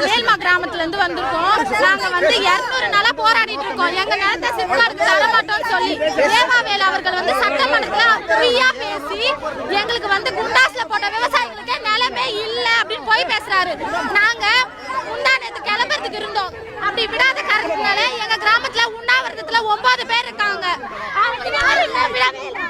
மேல்மா கிராமத்துல இருந்து வந்திருக்கோம். நாங்க வந்து 200 நாளா போராடிட்டு இருக்கோம். எங்க நிலத்தை சிப்காட்டுக்கு தர மாட்டோம்னு சொல்லி தேவாவேல் அவர்கள் வந்து சட்டமன்றத்துல ஃப்ரீயா பேசி எங்களுக்கு வந்து குண்டாஸ்ல போட்ட விவசாயிகளுக்கு நிலமே இல்ல அப்படின்னு போய் பேசுறாரு. நாங்க முந்தானத்து கிளம்புறதுக்கு இருந்தோம். அப்படி விடாத காரணத்தினால எங்க கிராமத்துல உண்ணாவிரதத்துல 9 பேர் இருக்காங்க. அவங்க யாரும் விடவே இல்லை.